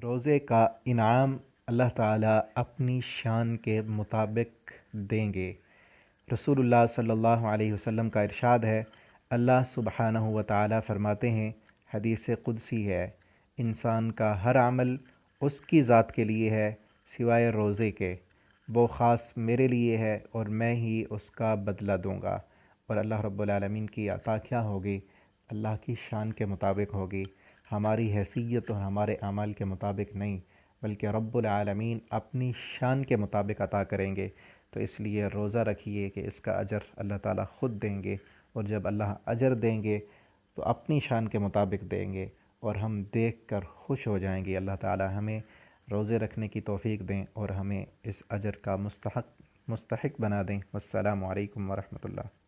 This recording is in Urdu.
روزے کا انعام اللہ تعالیٰ اپنی شان کے مطابق دیں گے۔ رسول اللہ صلی اللہ علیہ وسلم کا ارشاد ہے، اللہ سبحانہ و تعالیٰ فرماتے ہیں، حدیث قدسی ہے، انسان کا ہر عمل اس کی ذات کے لیے ہے سوائے روزے کے، وہ خاص میرے لیے ہے اور میں ہی اس کا بدلہ دوں گا۔ اور اللہ رب العالمین کی عطا کیا ہوگی؟ اللہ کی شان کے مطابق ہوگی، ہماری حیثیت اور ہمارے اعمال کے مطابق نہیں، بلکہ رب العالمین اپنی شان کے مطابق عطا کریں گے۔ تو اس لیے روزہ رکھیے کہ اس کا اجر اللہ تعالیٰ خود دیں گے، اور جب اللہ اجر دیں گے تو اپنی شان کے مطابق دیں گے، اور ہم دیکھ کر خوش ہو جائیں گے۔ اللہ تعالیٰ ہمیں روزے رکھنے کی توفیق دیں اور ہمیں اس اجر کا مستحق بنا دیں۔ والسلام علیکم ورحمۃ اللہ۔